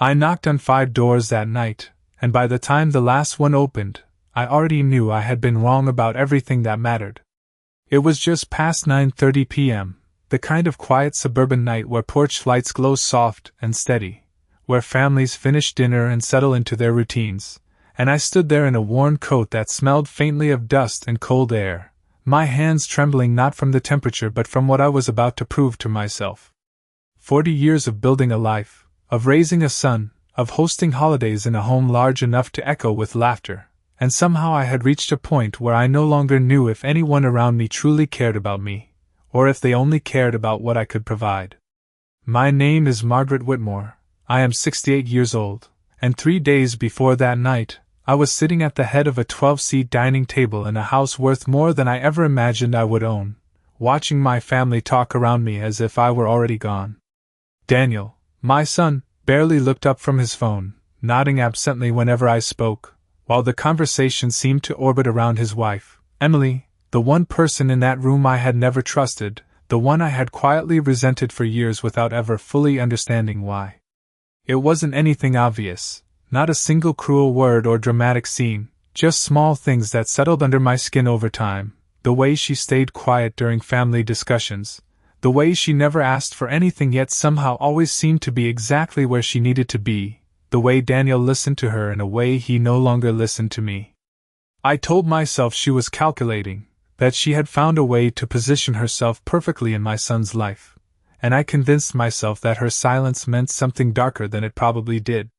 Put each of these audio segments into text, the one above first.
I knocked on 5 doors that night, and by the time the last one opened, I already knew I had been wrong about everything that mattered. It was just past 9:30 p.m., the kind of quiet suburban night where porch lights glow soft and steady, where families finish dinner and settle into their routines, and I stood there in a worn coat that smelled faintly of dust and cold air, my hands trembling not from the temperature but from what I was about to prove to myself. 40 years of building a life, of raising a son, of hosting holidays in a home large enough to echo with laughter, and somehow I had reached a point where I no longer knew if anyone around me truly cared about me, or if they only cared about what I could provide. My name is Margaret Whitmore, I am 68 years old, and 3 days before that night, I was sitting at the head of a 12-seat dining table in a house worth more than I ever imagined I would own, watching my family talk around me as if I were already gone. Daniel, my son, barely looked up from his phone, nodding absently whenever I spoke, while the conversation seemed to orbit around his wife, Emily, the one person in that room I had never trusted, the one I had quietly resented for years without ever fully understanding why. It wasn't anything obvious, not a single cruel word or dramatic scene, just small things that settled under my skin over time, the way she stayed quiet during family discussions, the way she never asked for anything yet somehow always seemed to be exactly where she needed to be, the way Daniel listened to her in a way he no longer listened to me. I told myself she was calculating, that she had found a way to position herself perfectly in my son's life, and I convinced myself that her silence meant something darker than it probably did.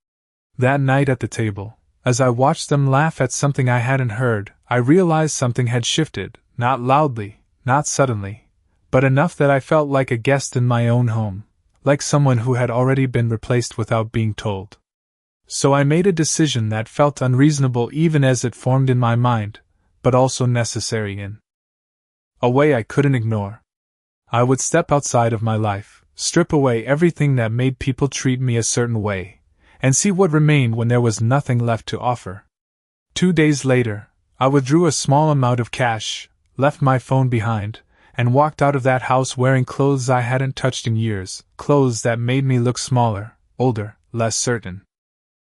That night at the table, as I watched them laugh at something I hadn't heard, I realized something had shifted, not loudly, not suddenly, but enough that I felt like a guest in my own home, like someone who had already been replaced without being told. So I made a decision that felt unreasonable even as it formed in my mind, but also necessary in a way I couldn't ignore. I would step outside of my life, strip away everything that made people treat me a certain way, and see what remained when there was nothing left to offer. 2 days later, I withdrew a small amount of cash, left my phone behind, and walked out of that house wearing clothes I hadn't touched in years, clothes that made me look smaller, older, less certain.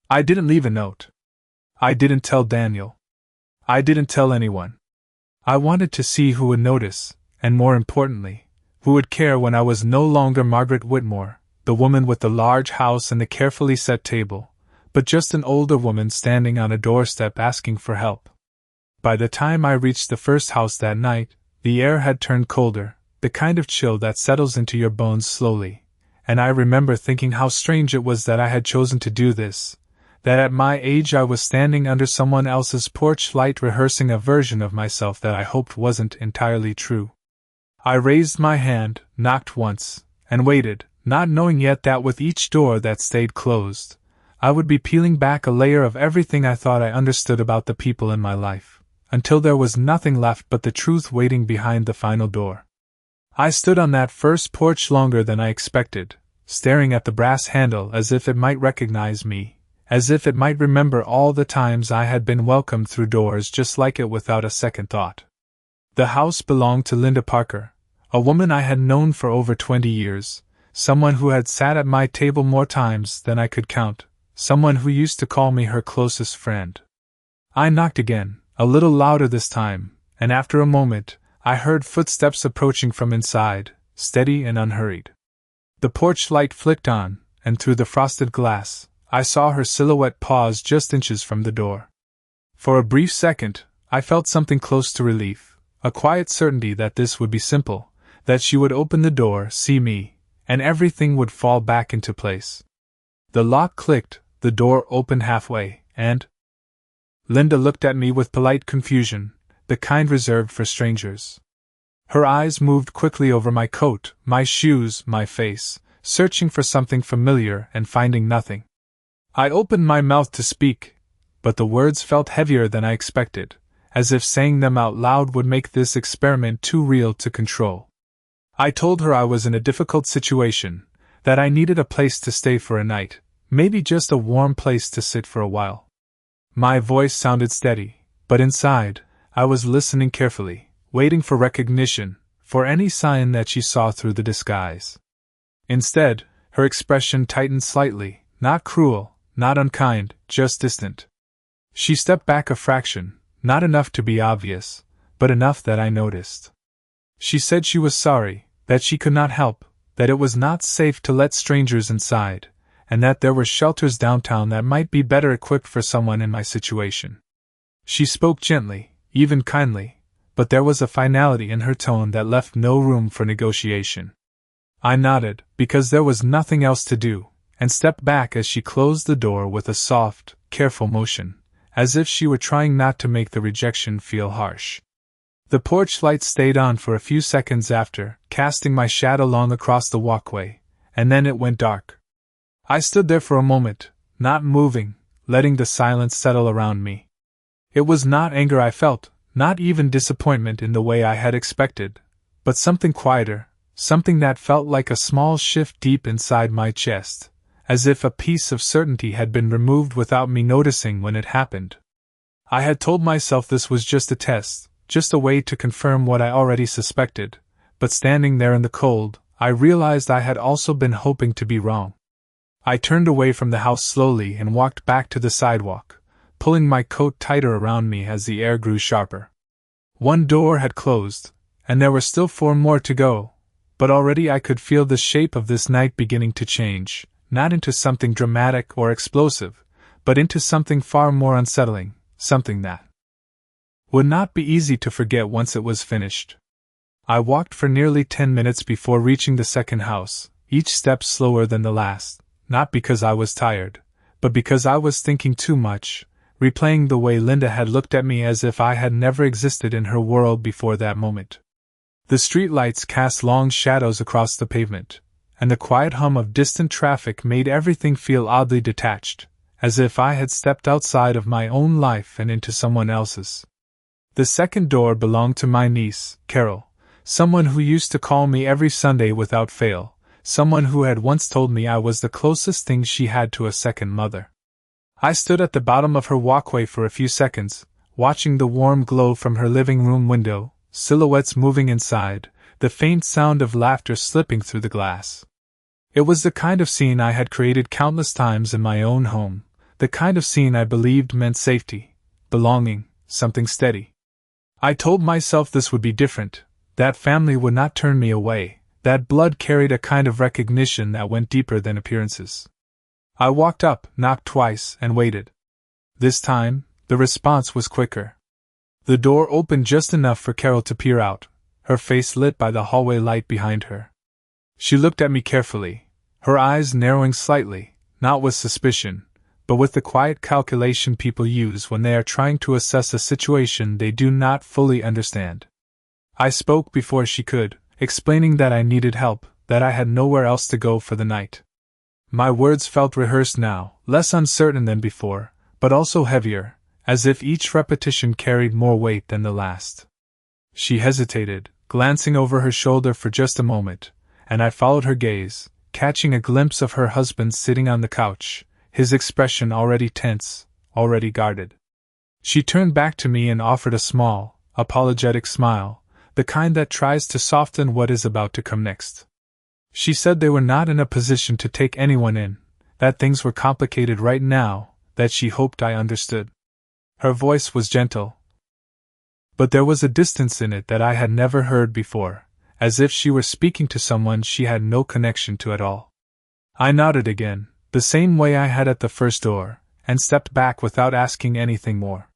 I didn't leave a note. I didn't tell Daniel. I didn't tell anyone. I wanted to see who would notice, and more importantly, who would care when I was no longer Margaret Whitmore, the woman with the large house and the carefully set table, but just an older woman standing on a doorstep asking for help. By the time I reached the first house that night, the air had turned colder, the kind of chill that settles into your bones slowly, and I remember thinking how strange it was that I had chosen to do this, that at my age I was standing under someone else's porch light rehearsing a version of myself that I hoped wasn't entirely true. I raised my hand, knocked once, and waited, not knowing yet that with each door that stayed closed, I would be peeling back a layer of everything I thought I understood about the people in my life, until there was nothing left but the truth waiting behind the final door. I stood on that first porch longer than I expected, staring at the brass handle as if it might recognize me, as if it might remember all the times I had been welcomed through doors just like it without a second thought. The house belonged to Linda Parker, a woman I had known for over 20 years, someone who had sat at my table more times than I could count, someone who used to call me her closest friend. I knocked again, a little louder this time, and after a moment, I heard footsteps approaching from inside, steady and unhurried. The porch light flicked on, and through the frosted glass, I saw her silhouette pause just inches from the door. For a brief second, I felt something close to relief, a quiet certainty that this would be simple, that she would open the door, see me, and everything would fall back into place. The lock clicked, the door opened halfway, and Linda looked at me with polite confusion, the kind reserved for strangers. Her eyes moved quickly over my coat, my shoes, my face, searching for something familiar and finding nothing. I opened my mouth to speak, but the words felt heavier than I expected, as if saying them out loud would make this experiment too real to control. I told her I was in a difficult situation, that I needed a place to stay for a night, maybe just a warm place to sit for a while. My voice sounded steady, but inside, I was listening carefully, waiting for recognition, for any sign that she saw through the disguise. Instead, her expression tightened slightly, Not cruel, not unkind, just distant. She stepped back a fraction, not enough to be obvious, but enough that I noticed. She said she was sorry, that she could not help, that it was not safe to let strangers inside, and that there were shelters downtown that might be better equipped for someone in my situation. She spoke gently, even kindly, but there was a finality in her tone that left no room for negotiation. I nodded, because there was nothing else to do, and stepped back as she closed the door with a soft, careful motion, as if she were trying not to make the rejection feel harsh. The porch light stayed on for a few seconds after, casting my shadow long across the walkway, and then it went dark. I stood there for a moment, not moving, letting the silence settle around me. It was not anger I felt, not even disappointment in the way I had expected, but something quieter, something that felt like a small shift deep inside my chest, as if a piece of certainty had been removed without me noticing when it happened. I had told myself this was just a test, just a way to confirm what I already suspected, but standing there in the cold, I realized I had also been hoping to be wrong. I turned away from the house slowly and walked back to the sidewalk, pulling my coat tighter around me as the air grew sharper. One door had closed, and there were still 4 more to go, but already I could feel the shape of this night beginning to change, not into something dramatic or explosive, but into something far more unsettling, something that would not be easy to forget once it was finished. I walked for nearly 10 minutes before reaching the second house, each step slower than the last, not because I was tired, but because I was thinking too much, replaying the way Linda had looked at me as if I had never existed in her world before that moment. The streetlights cast long shadows across the pavement, and the quiet hum of distant traffic made everything feel oddly detached, as if I had stepped outside of my own life and into someone else's. The second door belonged to my niece, Carol, someone who used to call me every Sunday without fail, someone who had once told me I was the closest thing she had to a second mother. I stood at the bottom of her walkway for a few seconds, watching the warm glow from her living room window, silhouettes moving inside, the faint sound of laughter slipping through the glass. It was the kind of scene I had created countless times in my own home, the kind of scene I believed meant safety, belonging, something steady. I told myself this would be different, that family would not turn me away, that blood carried a kind of recognition that went deeper than appearances. I walked up, knocked twice, and waited. This time, the response was quicker. The door opened just enough for Carol to peer out, her face lit by the hallway light behind her. She looked at me carefully, her eyes narrowing slightly, not with suspicion, but with the quiet calculation people use when they are trying to assess a situation they do not fully understand. I spoke before she could, explaining that I needed help, that I had nowhere else to go for the night. My words felt rehearsed now, less uncertain than before, but also heavier, as if each repetition carried more weight than the last. She hesitated, glancing over her shoulder for just a moment, and I followed her gaze, catching a glimpse of her husband sitting on the couch, his expression already tense, already guarded. She turned back to me and offered a small, apologetic smile, the kind that tries to soften what is about to come next. She said they were not in a position to take anyone in, that things were complicated right now, that she hoped I understood. Her voice was gentle, but there was a distance in it that I had never heard before, as if she were speaking to someone she had no connection to at all. I nodded again, the same way I had at the first door, and stepped back without asking anything more.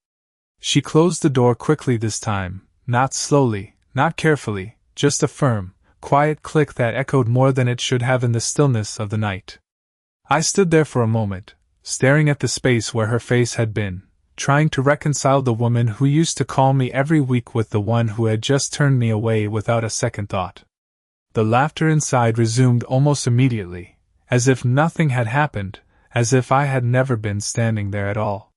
She closed the door quickly this time, not slowly, not carefully, just a firm, quiet click that echoed more than it should have in the stillness of the night. I stood there for a moment, staring at the space where her face had been, trying to reconcile the woman who used to call me every week with the one who had just turned me away without a second thought. The laughter inside resumed almost immediately, as if nothing had happened, as if I had never been standing there at all.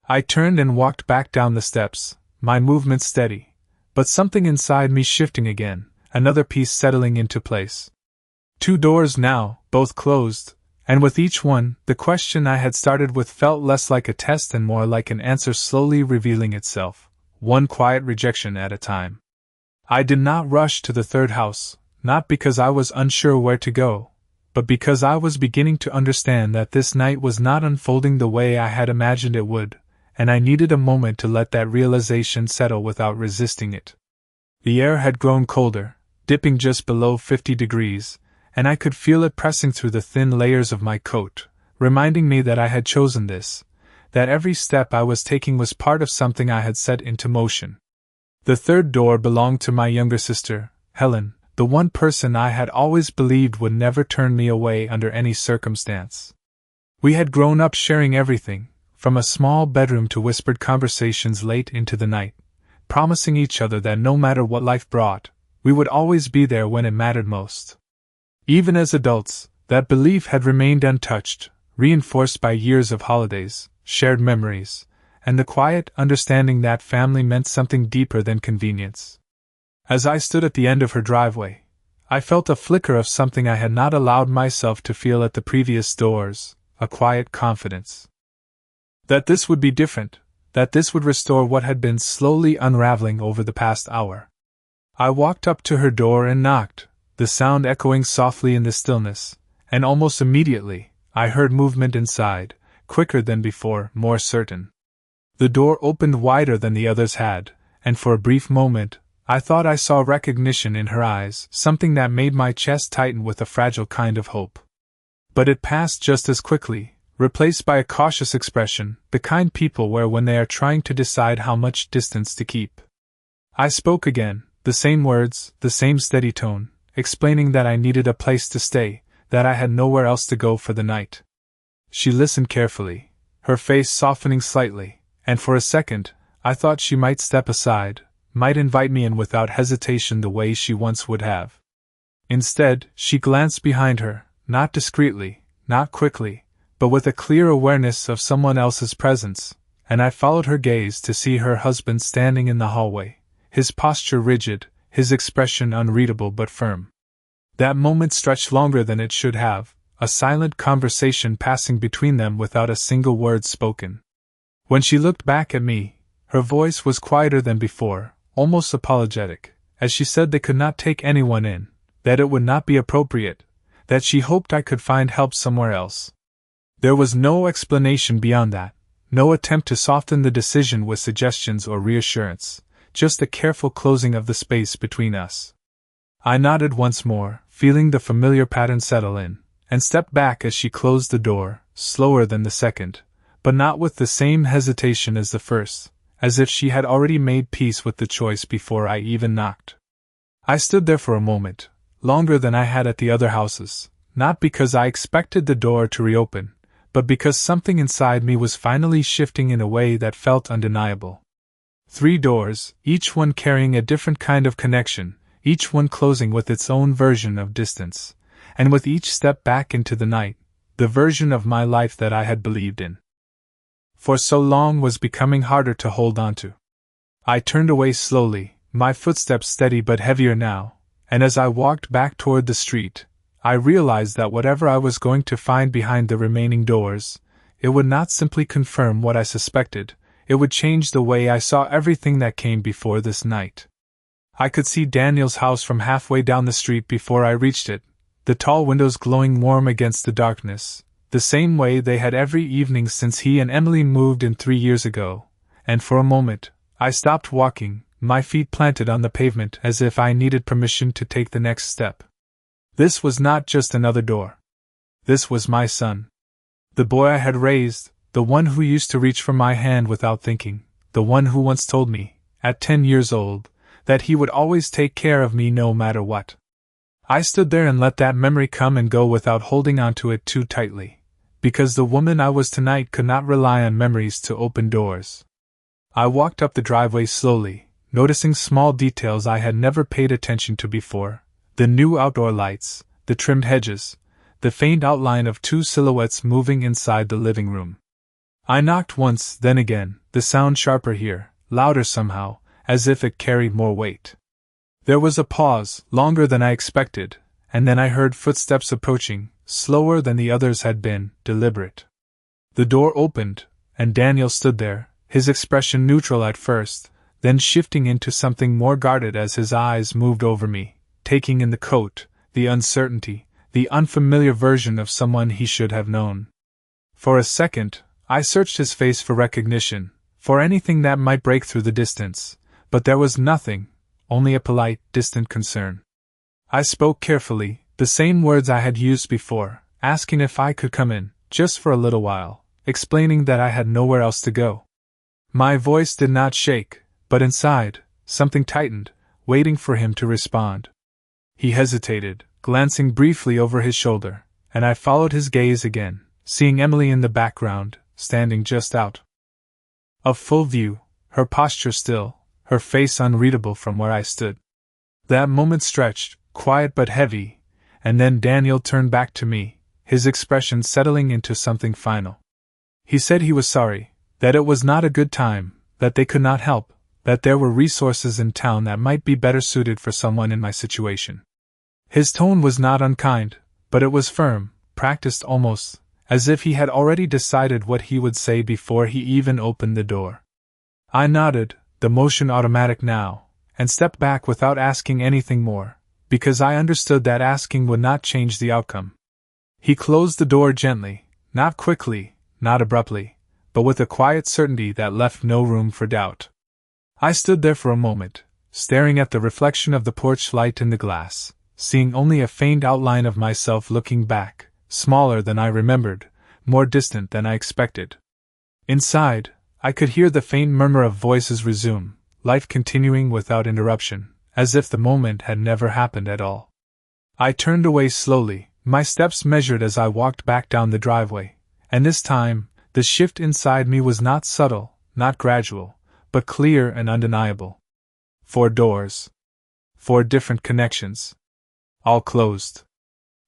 I turned and walked back down the steps, my movement steady, but something inside me shifting again, another piece settling into place. 2 doors now, both closed, and with each one, the question I had started with felt less like a test and more like an answer slowly revealing itself, one quiet rejection at a time. I did not rush to the third house, not because I was unsure where to go, but because I was beginning to understand that this night was not unfolding the way I had imagined it would, and I needed a moment to let that realization settle without resisting it. The air had grown colder, dipping just below 50 degrees, and I could feel it pressing through the thin layers of my coat, reminding me that I had chosen this, that every step I was taking was part of something I had set into motion. The third door belonged to my younger sister, Helen, the one person I had always believed would never turn me away under any circumstance. We had grown up sharing everything, from a small bedroom to whispered conversations late into the night, promising each other that no matter what life brought, we would always be there when it mattered most. Even as adults, that belief had remained untouched, reinforced by years of holidays, shared memories, and the quiet understanding that family meant something deeper than convenience. As I stood at the end of her driveway, I felt a flicker of something I had not allowed myself to feel at the previous doors, a quiet confidence. That this would be different, that this would restore what had been slowly unraveling over the past hour. I walked up to her door and knocked, the sound echoing softly in the stillness, and almost immediately, I heard movement inside, quicker than before, more certain. The door opened wider than the others had, and for a brief moment, I thought I saw recognition in her eyes, something that made my chest tighten with a fragile kind of hope. But it passed just as quickly, replaced by a cautious expression, the kind people wear when they are trying to decide how much distance to keep. I spoke again, the same words, the same steady tone, explaining that I needed a place to stay, that I had nowhere else to go for the night. She listened carefully, her face softening slightly, and for a second, I thought she might step aside, might invite me in without hesitation the way she once would have. Instead, she glanced behind her, not discreetly, not quickly, but with a clear awareness of someone else's presence, and I followed her gaze to see her husband standing in the hallway, his posture rigid, his expression unreadable but firm. That moment stretched longer than it should have, a silent conversation passing between them without a single word spoken. When she looked back at me, her voice was quieter than before, almost apologetic, as she said they could not take anyone in, that it would not be appropriate, that she hoped I could find help somewhere else. There was no explanation beyond that, no attempt to soften the decision with suggestions or reassurance, just a careful closing of the space between us. I nodded once more, feeling the familiar pattern settle in, and stepped back as she closed the door, slower than the second, but not with the same hesitation as the first, as if she had already made peace with the choice before I even knocked. I stood there for a moment, longer than I had at the other houses, not because I expected the door to reopen, but because something inside me was finally shifting in a way that felt undeniable. 3 doors, each one carrying a different kind of connection, each one closing with its own version of distance, and with each step back into the night, the version of my life that I had believed in for so long was becoming harder to hold on to. I turned away slowly, my footsteps steady but heavier now, and as I walked back toward the street, I realized that whatever I was going to find behind the remaining doors, it would not simply confirm what I suspected, it would change the way I saw everything that came before this night. I could see Daniel's house from halfway down the street before I reached it, the tall windows glowing warm against the darkness, the same way they had every evening since he and Emmeline moved in 3 years ago, and for a moment, I stopped walking, my feet planted on the pavement as if I needed permission to take the next step. This was not just another door. This was my son. The boy I had raised, the one who used to reach for my hand without thinking, the one who once told me, at 10 years old, that he would always take care of me no matter what. I stood there and let that memory come and go without holding onto it too tightly, because the woman I was tonight could not rely on memories to open doors. I walked up the driveway slowly, noticing small details I had never paid attention to before, the new outdoor lights, the trimmed hedges, the faint outline of 2 silhouettes moving inside the living room. I knocked once, then again, the sound sharper here, louder somehow, as if it carried more weight. There was a pause, longer than I expected, and then I heard footsteps approaching, slower than the others had been, deliberate. The door opened, and Daniel stood there, his expression neutral at first, then shifting into something more guarded as his eyes moved over me, taking in the coat, the uncertainty, the unfamiliar version of someone he should have known. For a second, I searched his face for recognition, for anything that might break through the distance, but there was nothing, only a polite, distant concern. I spoke carefully, the same words I had used before, asking if I could come in, just for a little while, explaining that I had nowhere else to go. My voice did not shake, but inside, something tightened, waiting for him to respond. He hesitated, glancing briefly over his shoulder, and I followed his gaze again, seeing Emily in the background, standing just out of full view, her posture still, her face unreadable from where I stood. That moment stretched, quiet but heavy, and then Daniel turned back to me, his expression settling into something final. He said he was sorry, that it was not a good time, that they could not help, that there were resources in town that might be better suited for someone in my situation. His tone was not unkind, but it was firm, practiced almost, as if he had already decided what he would say before he even opened the door. I nodded, the motion automatic now, and stepped back without asking anything more, because I understood that asking would not change the outcome. He closed the door gently, not quickly, not abruptly, but with a quiet certainty that left no room for doubt. I stood there for a moment, staring at the reflection of the porch light in the glass, seeing only a faint outline of myself looking back, smaller than I remembered, more distant than I expected. Inside, I could hear the faint murmur of voices resume, life continuing without interruption, as if the moment had never happened at all. I turned away slowly, my steps measured as I walked back down the driveway, and this time, the shift inside me was not subtle, not gradual, but clear and undeniable. 4 doors. 4 different connections. All closed.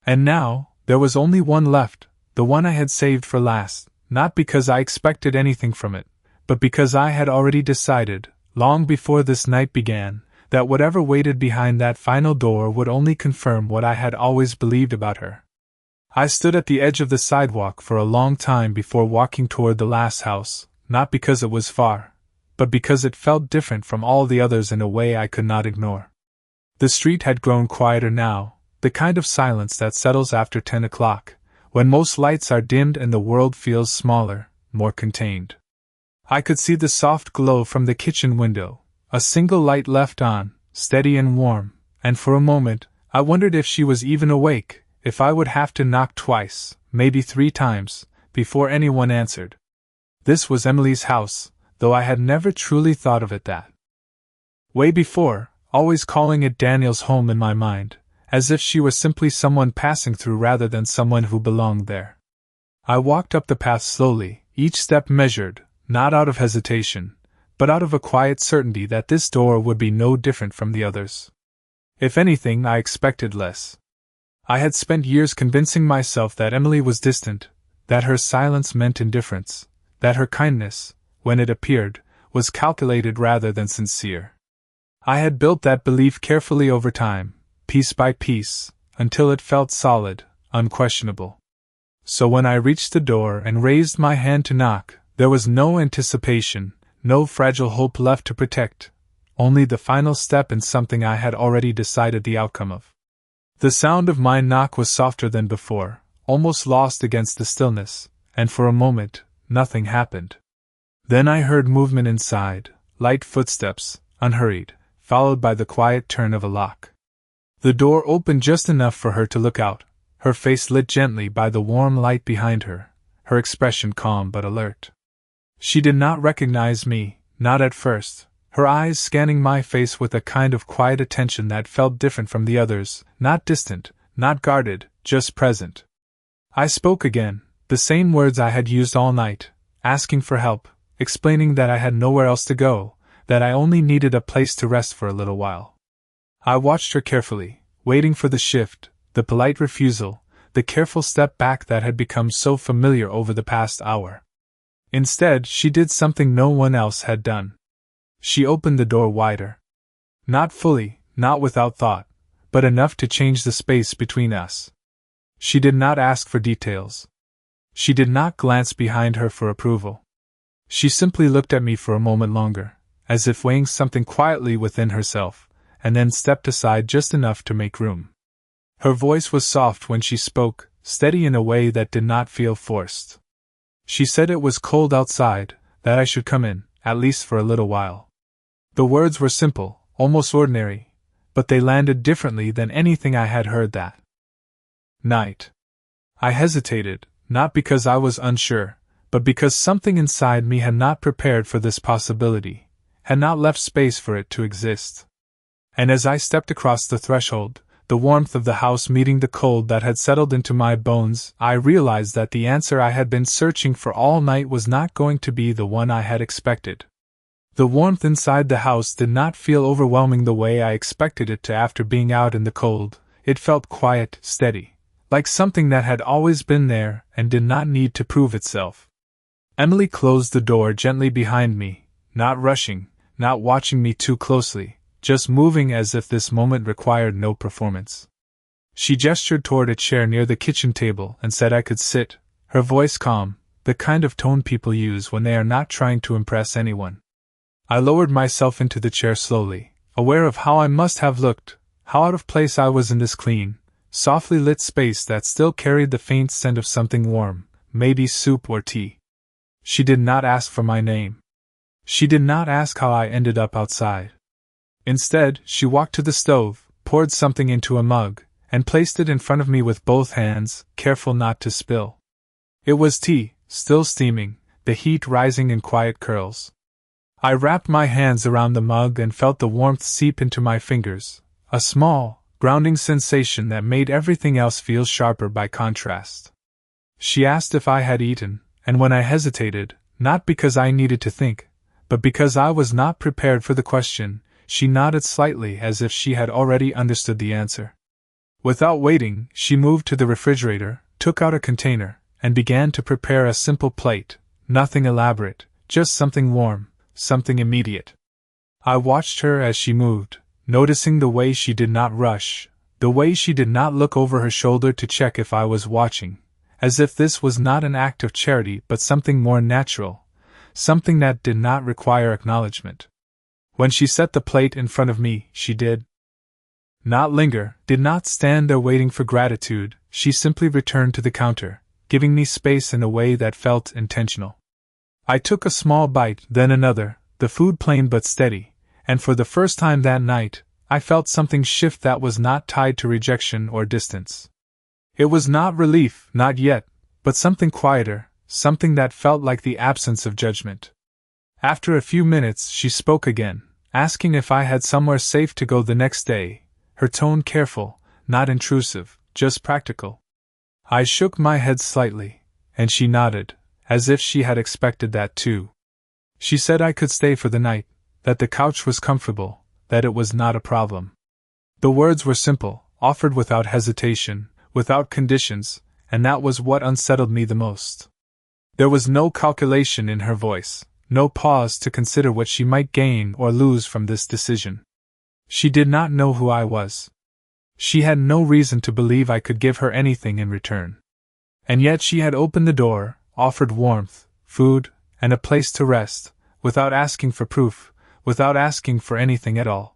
And now, there was only one left, the one I had saved for last, not because I expected anything from it, but because I had already decided, long before this night began, that whatever waited behind that final door would only confirm what I had always believed about her. I stood at the edge of the sidewalk for a long time before walking toward the last house, not because it was far, but because it felt different from all the others in a way I could not ignore. The street had grown quieter now, the kind of silence that settles after 10 o'clock, when most lights are dimmed and the world feels smaller, more contained. I could see the soft glow from the kitchen window, a single light left on, steady and warm, and for a moment, I wondered if she was even awake, if I would have to knock twice, maybe 3 times, before anyone answered. This was Emily's house, though I had never truly thought of it that way before, always calling it Daniel's home in my mind, as if she was simply someone passing through rather than someone who belonged there. I walked up the path slowly, each step measured, not out of hesitation, but out of a quiet certainty that this door would be no different from the others. If anything, I expected less. I had spent years convincing myself that Emily was distant, that her silence meant indifference, that her kindness, when it appeared, was calculated rather than sincere. I had built that belief carefully over time, piece by piece, until it felt solid, unquestionable. So when I reached the door and raised my hand to knock, there was no anticipation, no fragile hope left to protect, only the final step in something I had already decided the outcome of. The sound of my knock was softer than before, almost lost against the stillness, and for a moment, nothing happened. Then I heard movement inside, light footsteps, unhurried, followed by the quiet turn of a lock. The door opened just enough for her to look out, her face lit gently by the warm light behind her, her expression calm but alert. She did not recognize me, not at first, her eyes scanning my face with a kind of quiet attention that felt different from the others, not distant, not guarded, just present. I spoke again, the same words I had used all night, asking for help, explaining that I had nowhere else to go, that I only needed a place to rest for a little while. I watched her carefully, waiting for the shift, the polite refusal, the careful step back that had become so familiar over the past hour. Instead, she did something no one else had done. She opened the door wider. Not fully, not without thought, but enough to change the space between us. She did not ask for details. She did not glance behind her for approval. She simply looked at me for a moment longer, as if weighing something quietly within herself, and then stepped aside just enough to make room. Her voice was soft when she spoke, steady in a way that did not feel forced. She said it was cold outside, that I should come in, at least for a little while. The words were simple, almost ordinary, but they landed differently than anything I had heard that night. I hesitated, not because I was unsure, but because something inside me had not prepared for this possibility, had not left space for it to exist. And as I stepped across the threshold, the warmth of the house meeting the cold that had settled into my bones, I realized that the answer I had been searching for all night was not going to be the one I had expected. The warmth inside the house did not feel overwhelming the way I expected it to after being out in the cold. It felt quiet, steady, like something that had always been there and did not need to prove itself. Emily closed the door gently behind me, not rushing, not watching me too closely, just moving as if this moment required no performance. She gestured toward a chair near the kitchen table and said I could sit, her voice calm, the kind of tone people use when they are not trying to impress anyone. I lowered myself into the chair slowly, aware of how I must have looked, how out of place I was in this clean, softly lit space that still carried the faint scent of something warm, maybe soup or tea. She did not ask for my name. She did not ask how I ended up outside. Instead, she walked to the stove, poured something into a mug, and placed it in front of me with both hands, careful not to spill. It was tea, still steaming, the heat rising in quiet curls. I wrapped my hands around the mug and felt the warmth seep into my fingers, a small, grounding sensation that made everything else feel sharper by contrast. She asked if I had eaten, and when I hesitated, not because I needed to think, but because I was not prepared for the question, she nodded slightly as if she had already understood the answer. Without waiting, she moved to the refrigerator, took out a container, and began to prepare a simple plate, nothing elaborate, just something warm, something immediate. I watched her as she moved, noticing the way she did not rush, the way she did not look over her shoulder to check if I was watching, as if this was not an act of charity but something more natural, something that did not require acknowledgement. When she set the plate in front of me, she did not linger, did not stand there waiting for gratitude. She simply returned to the counter, giving me space in a way that felt intentional. I took a small bite, then another, the food plain but steady, and for the first time that night, I felt something shift that was not tied to rejection or distance. It was not relief, not yet, but something quieter, something that felt like the absence of judgment. After a few minutes, she spoke again, asking if I had somewhere safe to go the next day, her tone careful, not intrusive, just practical. I shook my head slightly, and she nodded, as if she had expected that too. She said I could stay for the night, that the couch was comfortable, that it was not a problem. The words were simple, offered without hesitation, without conditions, and that was what unsettled me the most. There was no calculation in her voice, no pause to consider what she might gain or lose from this decision. She did not know who I was. She had no reason to believe I could give her anything in return. And yet she had opened the door, offered warmth, food, and a place to rest, without asking for proof, without asking for anything at all.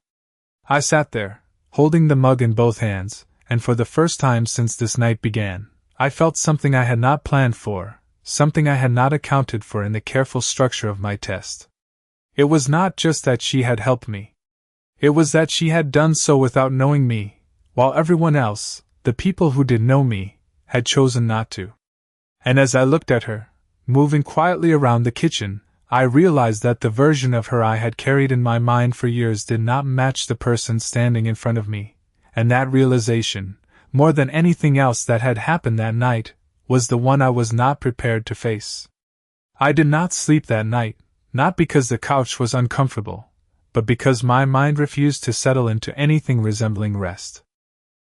I sat there, holding the mug in both hands, and for the first time since this night began, I felt something I had not planned for, something I had not accounted for in the careful structure of my test. It was not just that she had helped me. It was that she had done so without knowing me, while everyone else, the people who did know me, had chosen not to. And as I looked at her, moving quietly around the kitchen, I realized that the version of her I had carried in my mind for years did not match the person standing in front of me, and that realization, more than anything else that had happened that night, was the one I was not prepared to face. I did not sleep that night, not because the couch was uncomfortable, but because my mind refused to settle into anything resembling rest.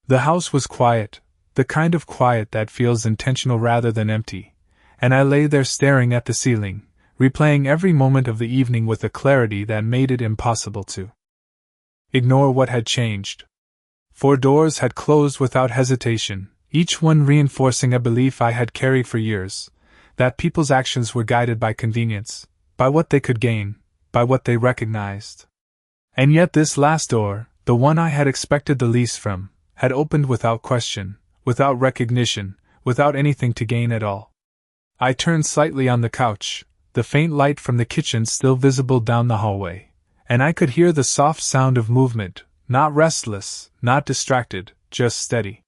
The house was quiet, the kind of quiet that feels intentional rather than empty, and I lay there staring at the ceiling, replaying every moment of the evening with a clarity that made it impossible to ignore what had changed. 4 doors had closed without hesitation, each one reinforcing a belief I had carried for years, that people's actions were guided by convenience, by what they could gain, by what they recognized. And yet this last door, the one I had expected the least from, had opened without question, without recognition, without anything to gain at all. I turned slightly on the couch, the faint light from the kitchen still visible down the hallway, and I could hear the soft sound of movement, not restless, not distracted, just steady.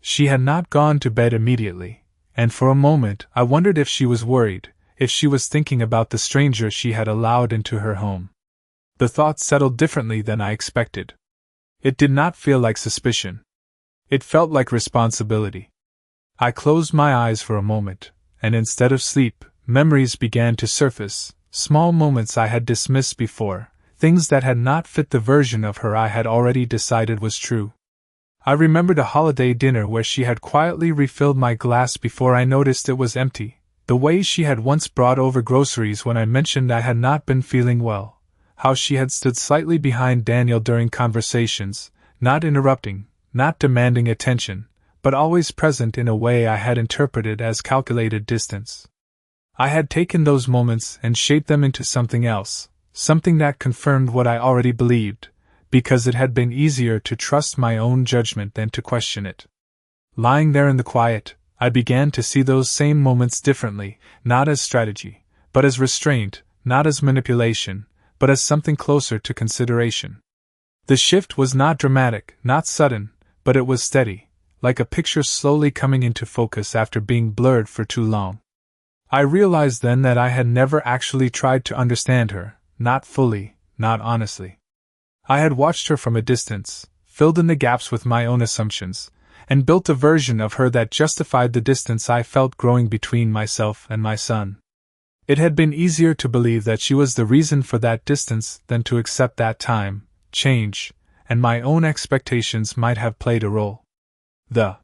She had not gone to bed immediately, and for a moment I wondered if she was worried, if she was thinking about the stranger she had allowed into her home. The thought settled differently than I expected. It did not feel like suspicion. It felt like responsibility. I closed my eyes for a moment, and instead of sleep, memories began to surface, small moments I had dismissed before, things that had not fit the version of her I had already decided was true. I remembered a holiday dinner where she had quietly refilled my glass before I noticed it was empty, the way she had once brought over groceries when I mentioned I had not been feeling well, how she had stood slightly behind Daniel during conversations, not interrupting, not demanding attention, but always present in a way I had interpreted as calculated distance. I had taken those moments and shaped them into something else, something that confirmed what I already believed, because it had been easier to trust my own judgment than to question it. Lying there in the quiet, I began to see those same moments differently, not as strategy, but as restraint, not as manipulation, but as something closer to consideration. The shift was not dramatic, not sudden, but it was steady, like a picture slowly coming into focus after being blurred for too long. I realized then that I had never actually tried to understand her, not fully, not honestly. I had watched her from a distance, filled in the gaps with my own assumptions, and built a version of her that justified the distance I felt growing between myself and my son. It had been easier to believe that she was the reason for that distance than to accept that time, change, and my own expectations might have played a role. The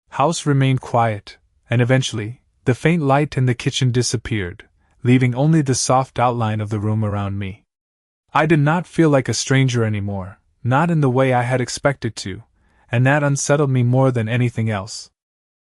house remained quiet, and eventually, the faint light in the kitchen disappeared, leaving only the soft outline of the room around me. I did not feel like a stranger anymore, not in the way I had expected to, and that unsettled me more than anything else.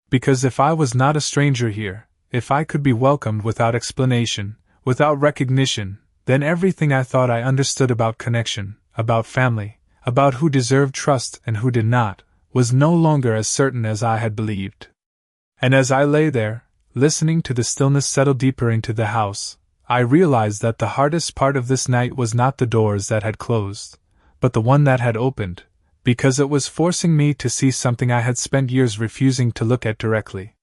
Because if I was not a stranger here, if I could be welcomed without explanation, without recognition, then everything I thought I understood about connection, about family, about who deserved trust and who did not, was no longer as certain as I had believed. And as I lay there, listening to the stillness settle deeper into the house, I realized that the hardest part of this night was not the doors that had closed, but the one that had opened, because it was forcing me to see something I had spent years refusing to look at directly.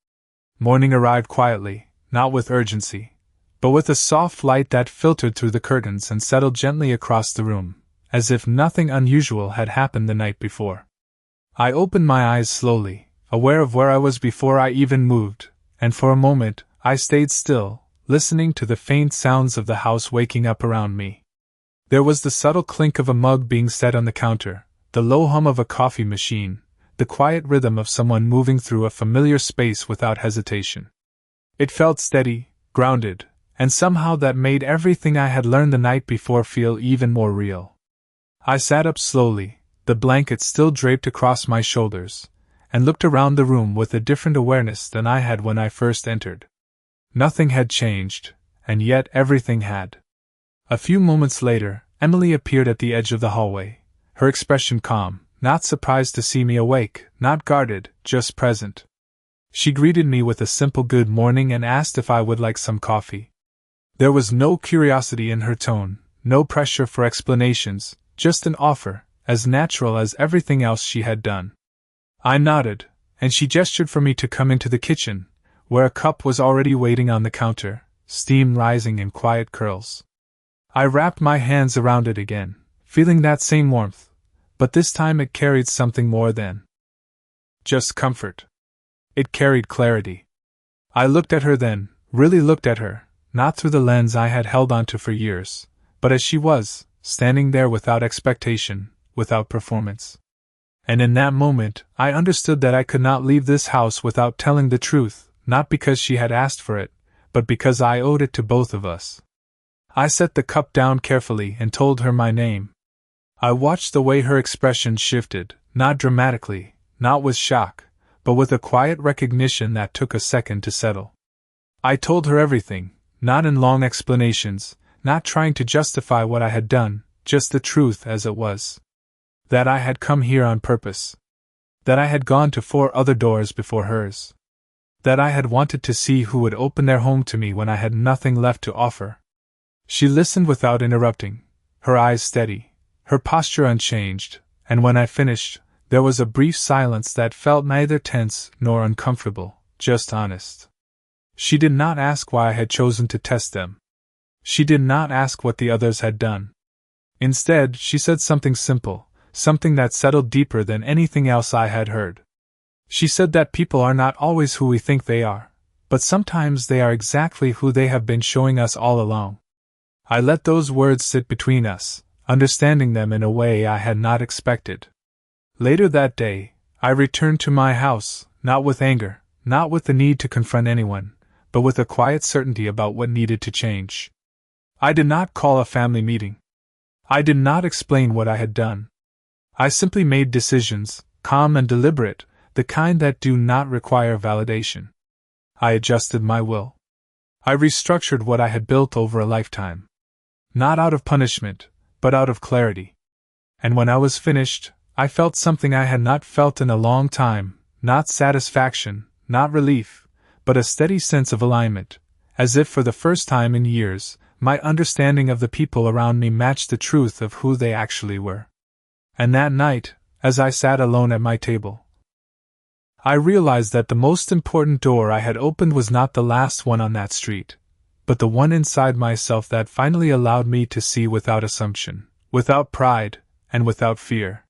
Morning arrived quietly, not with urgency, but with a soft light that filtered through the curtains and settled gently across the room, as if nothing unusual had happened the night before. I opened my eyes slowly, aware of where I was before I even moved, and for a moment I stayed still, listening to the faint sounds of the house waking up around me. There was the subtle clink of a mug being set on the counter, the low hum of a coffee machine, the quiet rhythm of someone moving through a familiar space without hesitation. It felt steady, grounded, and somehow that made everything I had learned the night before feel even more real. I sat up slowly, the blanket still draped across my shoulders, and looked around the room with a different awareness than I had when I first entered. Nothing had changed, and yet everything had. A few moments later, Emily appeared at the edge of the hallway, her expression calm, not surprised to see me awake, not guarded, just present. She greeted me with a simple good morning and asked if I would like some coffee. There was no curiosity in her tone, no pressure for explanations, just an offer, as natural as everything else she had done. I nodded, and she gestured for me to come into the kitchen, where a cup was already waiting on the counter, steam rising in quiet curls. I wrapped my hands around it again, feeling that same warmth, but this time it carried something more than just comfort. It carried clarity. I looked at her then, really looked at her, not through the lens I had held onto for years, but as she was, standing there without expectation, without performance. And in that moment, I understood that I could not leave this house without telling the truth, not because she had asked for it, but because I owed it to both of us. I set the cup down carefully and told her my name. I watched the way her expression shifted, not dramatically, not with shock, but with a quiet recognition that took a second to settle. I told her everything, not in long explanations, not trying to justify what I had done, just the truth as it was. That I had come here on purpose. That I had gone to 4 other doors before hers. That I had wanted to see who would open their home to me when I had nothing left to offer. She listened without interrupting, her eyes steady, her posture unchanged, and when I finished, there was a brief silence that felt neither tense nor uncomfortable, just honest. She did not ask why I had chosen to test them. She did not ask what the others had done. Instead, she said something simple, something that settled deeper than anything else I had heard. She said that people are not always who we think they are, but sometimes they are exactly who they have been showing us all along. I let those words sit between us, understanding them in a way I had not expected. Later that day, I returned to my house, not with anger, not with the need to confront anyone, but with a quiet certainty about what needed to change. I did not call a family meeting. I did not explain what I had done. I simply made decisions, calm and deliberate, the kind that do not require validation. I adjusted my will. I restructured what I had built over a lifetime. Not out of punishment, but out of clarity. And when I was finished, I felt something I had not felt in a long time, not satisfaction, not relief, but a steady sense of alignment, as if for the first time in years, my understanding of the people around me matched the truth of who they actually were. And that night, as I sat alone at my table, I realized that the most important door I had opened was not the last one on that street, but the one inside myself that finally allowed me to see without assumption, without pride, and without fear.